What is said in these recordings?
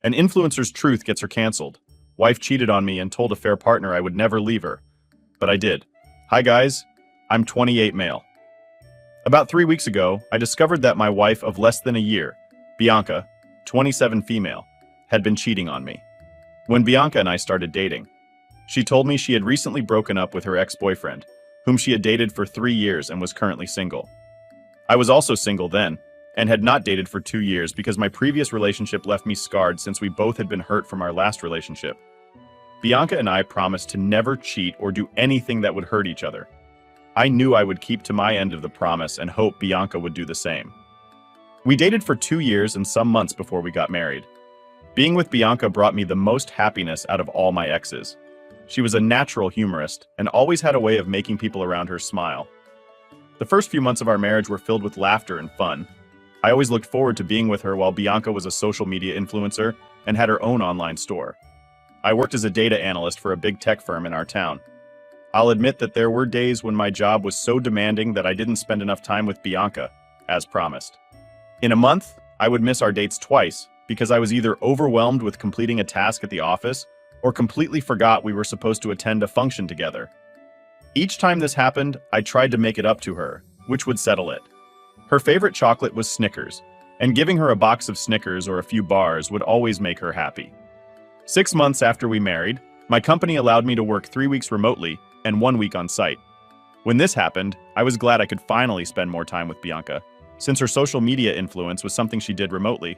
An influencer's truth gets her canceled. Wife cheated on me and told a fair partner I would never leave her. But I did. Hi guys, I'm 28 male. About 3 weeks ago, I discovered that my wife of less than a year, Bianca, 27 female, had been cheating on me. When Bianca and I started dating, she told me she had recently broken up with her ex-boyfriend, whom she had dated for 3 years and was currently single. I was also single then, and had not dated for 2 years because my previous relationship left me scarred since we both had been hurt from our last relationship. Bianca and I promised to never cheat or do anything that would hurt each other. I knew I would keep to my end of the promise and hope Bianca would do the same. We dated for 2 years and some months before we got married. Being with Bianca brought me the most happiness out of all my exes. She was a natural humorist and always had a way of making people around her smile. The first few months of our marriage were filled with laughter and fun. I always looked forward to being with her while Bianca was a social media influencer and had her own online store. I worked as a data analyst for a big tech firm in our town. I'll admit that there were days when my job was so demanding that I didn't spend enough time with Bianca, as promised. In a month, I would miss our dates twice because I was either overwhelmed with completing a task at the office or completely forgot we were supposed to attend a function together. Each time this happened, I tried to make it up to her, which would settle it. Her favorite chocolate was Snickers, and giving her a box of Snickers or a few bars would always make her happy. 6 months after we married, my company allowed me to work 3 weeks remotely and 1 week on site. When this happened, I was glad I could finally spend more time with Bianca, since her social media influence was something she did remotely.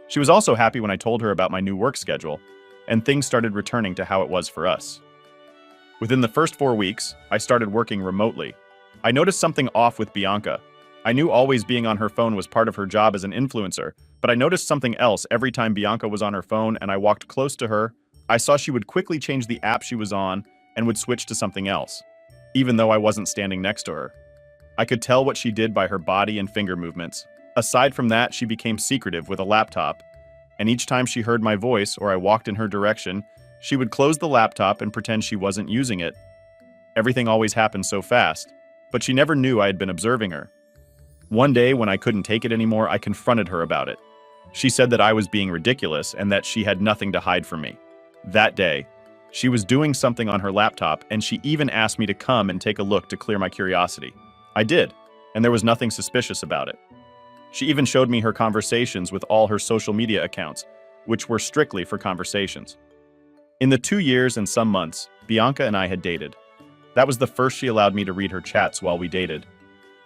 She was also happy when I told her about my new work schedule, and things started returning to how it was for us. Within the first 4 weeks, I started working remotely. I noticed something off with Bianca. I knew always being on her phone was part of her job as an influencer, but I noticed something else every time Bianca was on her phone and I walked close to her. I saw she would quickly change the app she was on and would switch to something else, even though I wasn't standing next to her. I could tell what she did by her body and finger movements. Aside from that, she became secretive with a laptop, and each time she heard my voice or I walked in her direction, she would close the laptop and pretend she wasn't using it. Everything always happened so fast, but she never knew I had been observing her. One day, when I couldn't take it anymore, I confronted her about it. She said that I was being ridiculous and that she had nothing to hide from me. That day, she was doing something on her laptop and she even asked me to come and take a look to clear my curiosity. I did, and there was nothing suspicious about it. She even showed me her conversations with all her social media accounts, which were strictly for conversations. In the 2 years and some months, Bianca and I had dated. That was the first she allowed me to read her chats while we dated.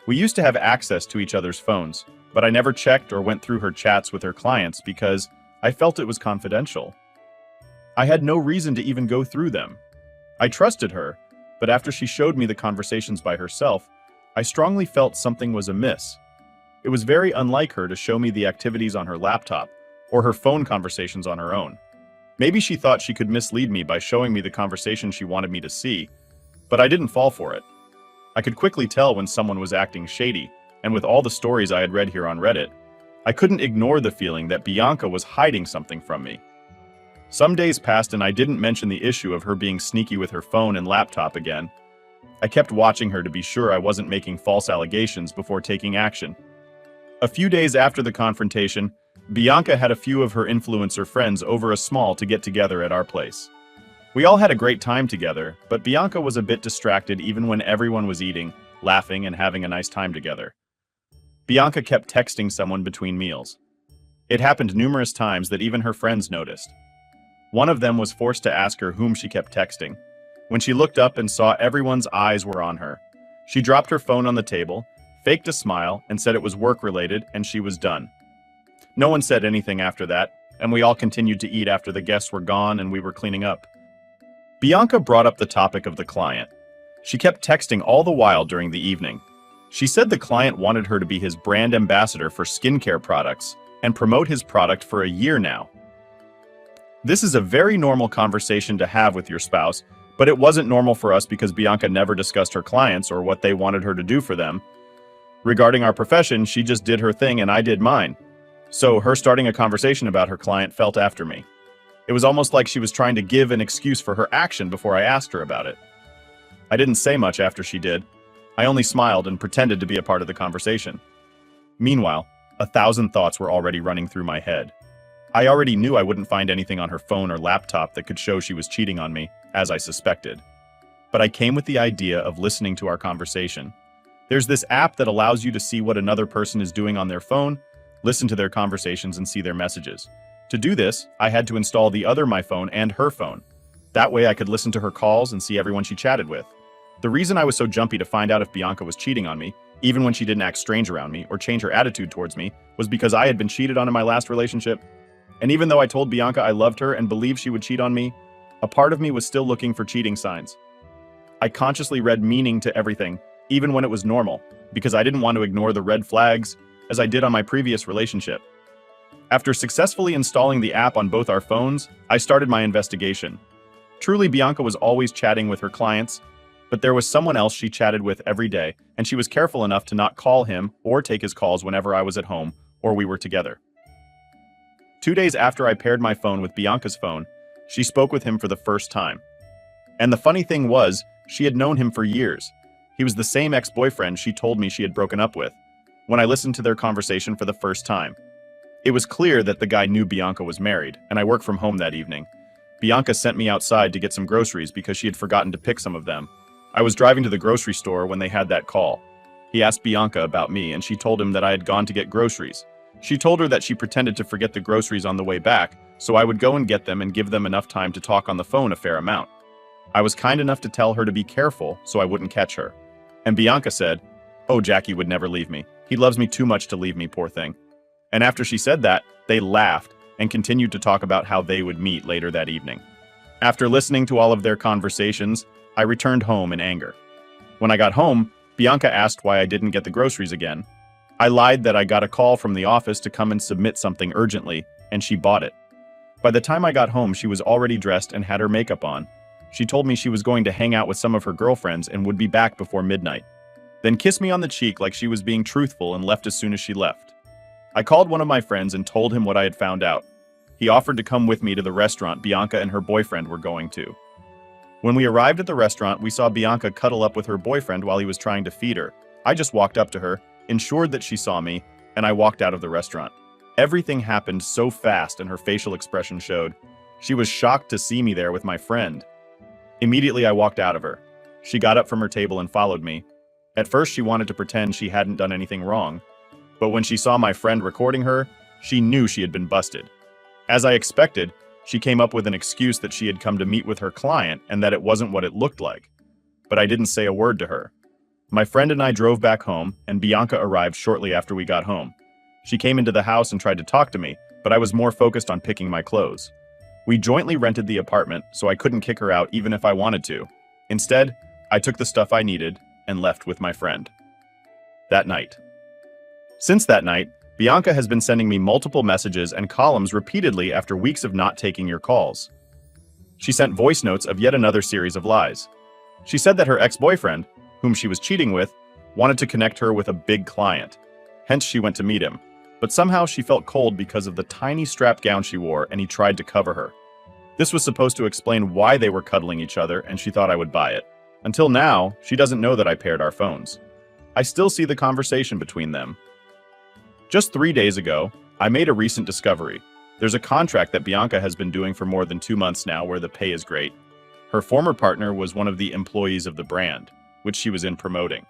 We used to have access to each other's phones, but I never checked or went through her chats with her clients because I felt it was confidential. I had no reason to even go through them. I trusted her, but after she showed me the conversations by herself, I strongly felt something was amiss. It was very unlike her to show me the activities on her laptop or her phone conversations on her own. Maybe she thought she could mislead me by showing me the conversation she wanted me to see, but I didn't fall for it. I could quickly tell when someone was acting shady, and with all the stories I had read here on Reddit, I couldn't ignore the feeling that Bianca was hiding something from me. Some days passed and I didn't mention the issue of her being sneaky with her phone and laptop again. I kept watching her to be sure I wasn't making false allegations before taking action. A few days after the confrontation, Bianca had a few of her influencer friends over a small to get together at our place. We all had a great time together, but Bianca was a bit distracted even when everyone was eating, laughing, and having a nice time together. Bianca kept texting someone between meals. It happened numerous times that even her friends noticed. One of them was forced to ask her whom she kept texting. When she looked up and saw everyone's eyes were on her, she dropped her phone on the table, faked a smile, and said it was work-related and she was done. No one said anything after that, and we all continued to eat after the guests were gone and we were cleaning up. Bianca brought up the topic of the client. She kept texting all the while during the evening. She said the client wanted her to be his brand ambassador for skincare products and promote his product for a year now. This is a very normal conversation to have with your spouse, but it wasn't normal for us because Bianca never discussed her clients or what they wanted her to do for them. Regarding our profession, she just did her thing and I did mine. So her starting a conversation about her client felt after me. It was almost like she was trying to give an excuse for her action before I asked her about it. I didn't say much after she did. I only smiled and pretended to be a part of the conversation. Meanwhile, 1,000 thoughts were already running through my head. I already knew I wouldn't find anything on her phone or laptop that could show she was cheating on me, as I suspected. But I came with the idea of listening to our conversation. There's this app that allows you to see what another person is doing on their phone, listen to their conversations, and see their messages. To do this, I had to install the other My Phone and her phone. That way I could listen to her calls and see everyone she chatted with. The reason I was so jumpy to find out if Bianca was cheating on me, even when she didn't act strange around me or change her attitude towards me, was because I had been cheated on in my last relationship. And even though I told Bianca I loved her and believed she would cheat on me, a part of me was still looking for cheating signs. I consciously read meaning to everything, even when it was normal, because I didn't want to ignore the red flags, as I did on my previous relationship. After successfully installing the app on both our phones, I started my investigation. Truly, Bianca was always chatting with her clients, but there was someone else she chatted with every day, and she was careful enough to not call him or take his calls whenever I was at home or we were together. 2 days after I paired my phone with Bianca's phone, she spoke with him for the first time. And the funny thing was, she had known him for years. He was the same ex-boyfriend she told me she had broken up with, when I listened to their conversation for the first time. It was clear that the guy knew Bianca was married, and I worked from home that evening. Bianca sent me outside to get some groceries because she had forgotten to pick some of them. I was driving to the grocery store when they had that call. He asked Bianca about me, and she told him that I had gone to get groceries. She told her that she pretended to forget the groceries on the way back, so I would go and get them and give them enough time to talk on the phone a fair amount. I was kind enough to tell her to be careful so I wouldn't catch her. And Bianca said, "Oh, Jackie would never leave me. He loves me too much to leave me, poor thing." And after she said that, they laughed and continued to talk about how they would meet later that evening. After listening to all of their conversations, I returned home in anger. When I got home, Bianca asked why I didn't get the groceries again. I lied that I got a call from the office to come and submit something urgently, and she bought it. By the time I got home, she was already dressed and had her makeup on. She told me she was going to hang out with some of her girlfriends and would be back before midnight. Then kissed me on the cheek like she was being truthful and left as soon as she left. I called one of my friends and told him what I had found out. He offered to come with me to the restaurant Bianca and her boyfriend were going to. When we arrived at the restaurant, we saw Bianca cuddle up with her boyfriend while he was trying to feed her. I just walked up to her, ensured that she saw me, and I walked out of the restaurant. Everything happened so fast and her facial expression showed. She was shocked to see me there with my friend. Immediately I walked out of her. She got up from her table and followed me. At first she wanted to pretend she hadn't done anything wrong. But when she saw my friend recording her, she knew she had been busted. As I expected, she came up with an excuse that she had come to meet with her client and that it wasn't what it looked like. But I didn't say a word to her. My friend and I drove back home, and Bianca arrived shortly after we got home. She came into the house and tried to talk to me, but I was more focused on picking my clothes. We jointly rented the apartment, so I couldn't kick her out even if I wanted to. Instead, I took the stuff I needed and left with my friend. That night. Since that night, Bianca has been sending me multiple messages and columns repeatedly after weeks of not taking your calls. She sent voice notes of yet another series of lies. She said that her ex-boyfriend, whom she was cheating with, wanted to connect her with a big client. Hence, she went to meet him. But somehow she felt cold because of the tiny strap gown she wore, and he tried to cover her. This was supposed to explain why they were cuddling each other, and she thought I would buy it. Until now, she doesn't know that I paired our phones. I still see the conversation between them. Just 3 days ago, I made a recent discovery. There's a contract that Bianca has been doing for more than 2 months now where the pay is great. Her former partner was one of the employees of the brand, which she was in promoting.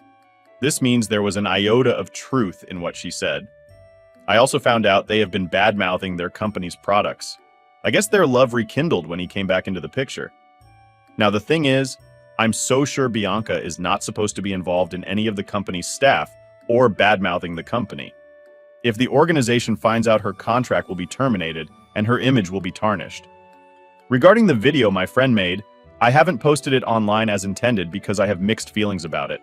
This means there was an iota of truth in what she said. I also found out they have been bad-mouthing their company's products. I guess their love rekindled when he came back into the picture. Now the thing is, I'm so sure Bianca is not supposed to be involved in any of the company's staff or bad-mouthing the company. If the organization finds out her contract will be terminated and her image will be tarnished. Regarding the video my friend made, I haven't posted it online as intended because I have mixed feelings about it.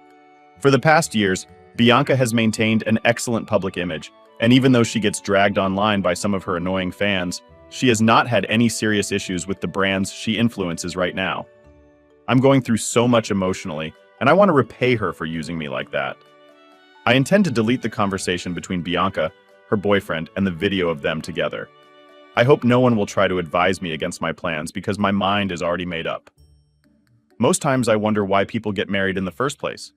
For the past years, Bianca has maintained an excellent public image, and even though she gets dragged online by some of her annoying fans, she has not had any serious issues with the brands she influences right now. I'm going through so much emotionally, and I want to repay her for using me like that. I intend to delete the conversation between Bianca, her boyfriend, and the video of them together. I hope no one will try to advise me against my plans because my mind is already made up. Most times I wonder why people get married in the first place.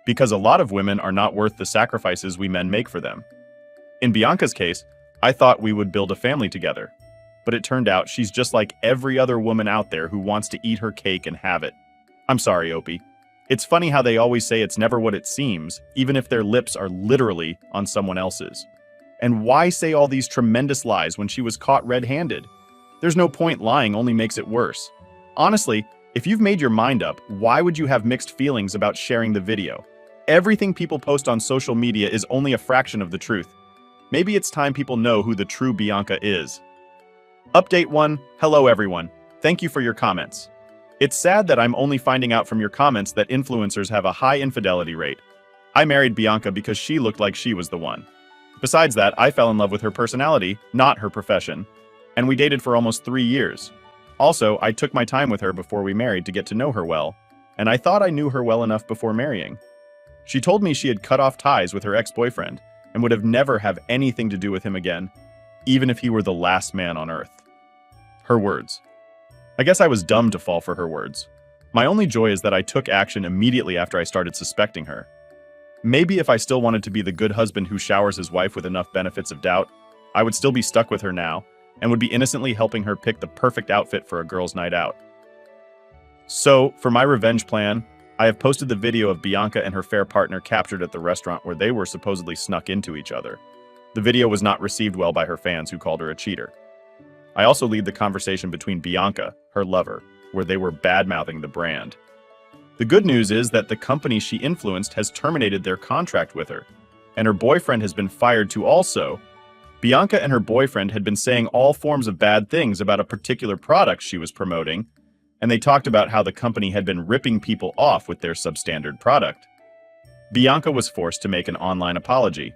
Because a lot of women are not worth the sacrifices we men make for them. In Bianca's case, I thought we would build a family together. but it turned out she's just like every other woman out there who wants to eat her cake and have it. I'm sorry, Opie. It's funny how they always say it's never what it seems, even if their lips are literally on someone else's. And why say all these tremendous lies when she was caught red-handed? There's no point, lying only makes it worse. Honestly, if you've made your mind up, why would you have mixed feelings about sharing the video? Everything people post on social media is only a fraction of the truth. Maybe it's time people know who the true Bianca is. Update 1. Hello everyone. Thank you for your comments. It's sad that I'm only finding out from your comments that influencers have a high infidelity rate. I married Bianca because she looked like she was the one. Besides that, I fell in love with her personality, not her profession. And we dated for almost 3 years. Also, I took my time with her before we married to get to know her well, and I thought I knew her well enough before marrying. She told me she had cut off ties with her ex-boyfriend and would have never have anything to do with him again, even if he were the last man on earth. Her words. I guess I was dumb to fall for her words. My only joy is that I took action immediately after I started suspecting her. Maybe if I still wanted to be the good husband who showers his wife with enough benefits of doubt, I would still be stuck with her now and would be innocently helping her pick the perfect outfit for a girl's night out. So, for my revenge plan, I have posted the video of Bianca and her fair partner captured at the restaurant where they were supposedly snuck into each other. The video was not received well by her fans who called her a cheater. I also lead the conversation between Bianca, her lover, where they were bad-mouthing the brand. The good news is that the company she influenced has terminated their contract with her, and her boyfriend has been fired too also. Bianca and her boyfriend had been saying all forms of bad things about a particular product she was promoting, and they talked about how the company had been ripping people off with their substandard product. Bianca was forced to make an online apology.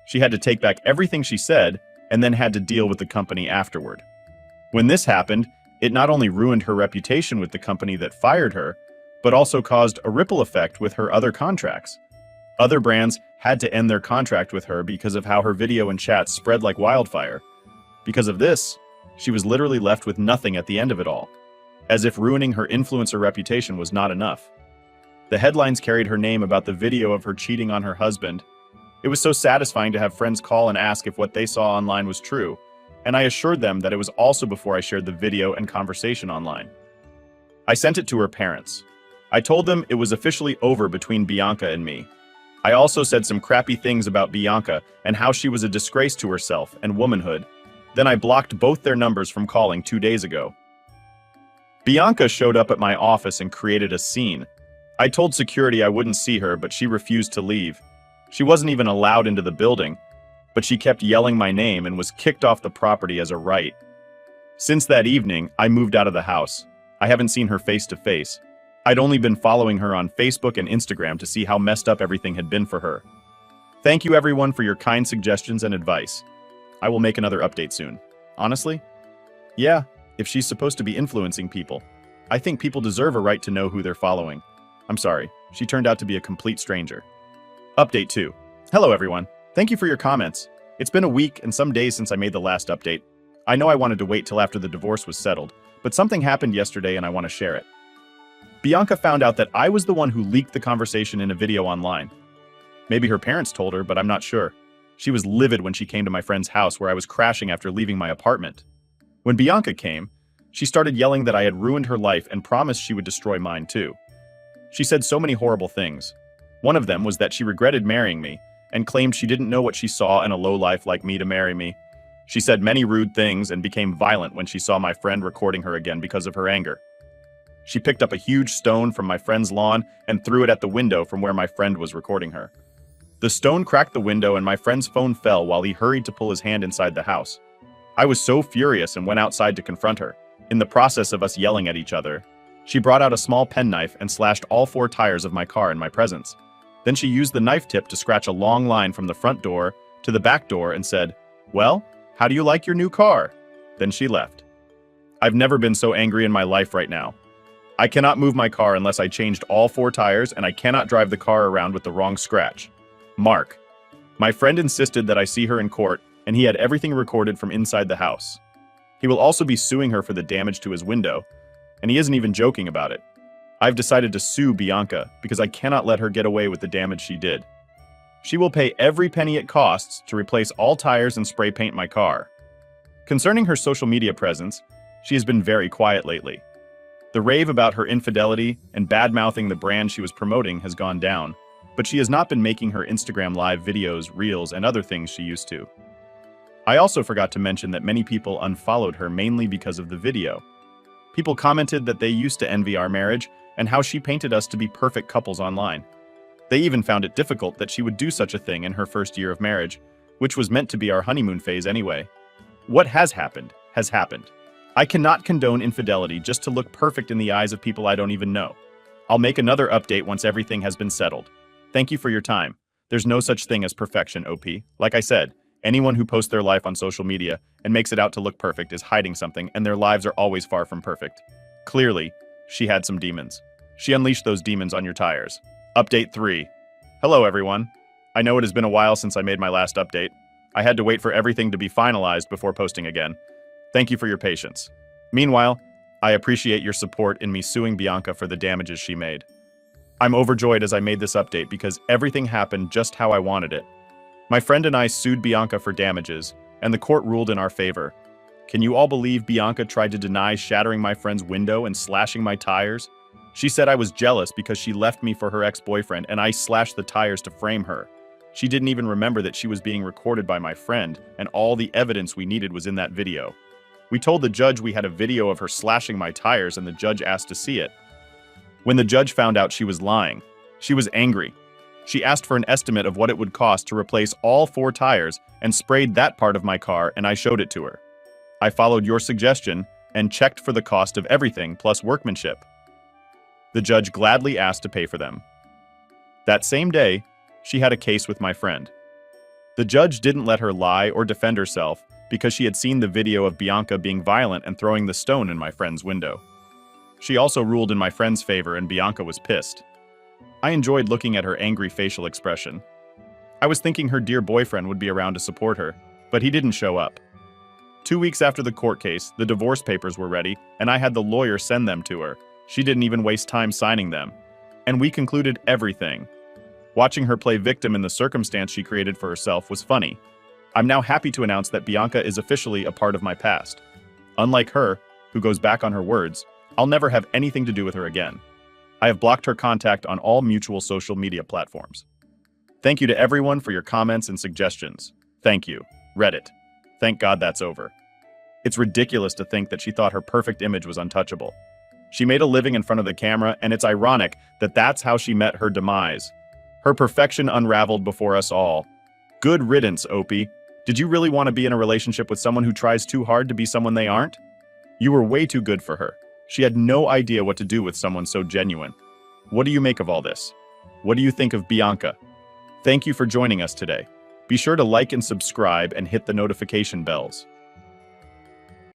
She had to take back everything she said, and then had to deal with the company afterward. When this happened, it not only ruined her reputation with the company that fired her, but also caused a ripple effect with her other contracts. Other brands had to end their contract with her because of how her video and chat spread like wildfire. Because of this, she was literally left with nothing at the end of it all, as if ruining her influencer reputation was not enough. The headlines carried her name about the video of her cheating on her husband. It was so satisfying to have friends call and ask if what they saw online was true, and I assured them that it was also before I shared the video and conversation online. I sent it to her parents. I told them it was officially over between Bianca and me. I also said some crappy things about Bianca and how she was a disgrace to herself and womanhood. Then I blocked both their numbers from calling 2 days ago. Bianca showed up at my office and created a scene. I told security I wouldn't see her, but she refused to leave. She wasn't even allowed into the building, but she kept yelling my name and was kicked off the property as a right. Since that evening, I moved out of the house. I haven't seen her face to face. I'd only been following her on Facebook and Instagram to see how messed up everything had been for her. Thank you everyone for your kind suggestions and advice. I will make another update soon. Honestly? Yeah, if she's supposed to be influencing people. I think people deserve a right to know who they're following. I'm sorry, she turned out to be a complete stranger. Update 2. Hello everyone. Thank you for your comments. It's been a week and some days since I made the last update. I know I wanted to wait till after the divorce was settled, but something happened yesterday and I want to share it. Bianca found out that I was the one who leaked the conversation in a video online. Maybe her parents told her, but I'm not sure. She was livid when she came to my friend's house where I was crashing after leaving my apartment. When Bianca came, she started yelling that I had ruined her life and promised she would destroy mine too. She said so many horrible things. One of them was that she regretted marrying me and claimed she didn't know what she saw in a lowlife like me to marry me. She said many rude things and became violent when she saw my friend recording her again because of her anger. She picked up a huge stone from my friend's lawn and threw it at the window from where my friend was recording her. The stone cracked the window and my friend's phone fell while he hurried to pull his hand inside the house. I was so furious and went outside to confront her. In the process of us yelling at each other, she brought out a small penknife and slashed all 4 tires of my car in my presence. Then she used the knife tip to scratch a long line from the front door to the back door and said, "Well, how do you like your new car?" Then she left. I've never been so angry in my life right now. I cannot move my car unless I changed all 4 tires, and I cannot drive the car around with the wrong scratch. Mark. My friend insisted that I see her in court, and he had everything recorded from inside the house. He will also be suing her for the damage to his window, and he isn't even joking about it. I've decided to sue Bianca because I cannot let her get away with the damage she did. She will pay every penny it costs to replace all tires and spray paint my car. Concerning her social media presence, she has been very quiet lately. The rave about her infidelity and bad-mouthing the brand she was promoting has gone down, but she has not been making her Instagram live videos, reels, and other things she used to. I also forgot to mention that many people unfollowed her mainly because of the video. People commented that they used to envy our marriage and how she painted us to be perfect couples online. They even found it difficult that she would do such a thing in her first year of marriage, which was meant to be our honeymoon phase anyway. What has happened, has happened. I cannot condone infidelity just to look perfect in the eyes of people I don't even know. I'll make another update once everything has been settled. Thank you for your time. There's no such thing as perfection, OP. Like I said, anyone who posts their life on social media and makes it out to look perfect is hiding something, and their lives are always far from perfect. Clearly, she had some demons. She unleashed those demons on your tires. Update 3. Hello, everyone. I know it has been a while since I made my last update. I had to wait for everything to be finalized before posting again. Thank you for your patience. Meanwhile, I appreciate your support in me suing Bianca for the damages she made. I'm overjoyed as I made this update because everything happened just how I wanted it. My friend and I sued Bianca for damages, and the court ruled in our favor. Can you all believe Bianca tried to deny shattering my friend's window and slashing my tires? She said I was jealous because she left me for her ex-boyfriend and I slashed the tires to frame her. She didn't even remember that she was being recorded by my friend, and all the evidence we needed was in that video. We told the judge we had a video of her slashing my tires and the judge asked to see it. When the judge found out she was lying, she was angry. She asked for an estimate of what it would cost to replace all 4 tires and sprayed that part of my car, and I showed it to her. I followed your suggestion and checked for the cost of everything plus workmanship. The judge gladly asked to pay for them. That same day, she had a case with my friend. The judge didn't let her lie or defend herself because she had seen the video of Bianca being violent and throwing the stone in my friend's window. She also ruled in my friend's favor and Bianca was pissed. I enjoyed looking at her angry facial expression. I was thinking her dear boyfriend would be around to support her, but he didn't show up. 2 weeks after the court case, the divorce papers were ready and I had the lawyer send them to her. She didn't even waste time signing them. And we concluded everything. Watching her play victim in the circumstance she created for herself was funny. I'm now happy to announce that Bianca is officially a part of my past. Unlike her, who goes back on her words, I'll never have anything to do with her again. I have blocked her contact on all mutual social media platforms. Thank you to everyone for your comments and suggestions. Thank you, Reddit. Thank God that's over. It's ridiculous to think that she thought her perfect image was untouchable. She made a living in front of the camera, and it's ironic that that's how she met her demise. Her perfection unraveled before us all. Good riddance, Opie. Did you really want to be in a relationship with someone who tries too hard to be someone they aren't? You were way too good for her. She had no idea what to do with someone so genuine. What do you make of all this? What do you think of Bianca? Thank you for joining us today. Be sure to like and subscribe and hit the notification bells.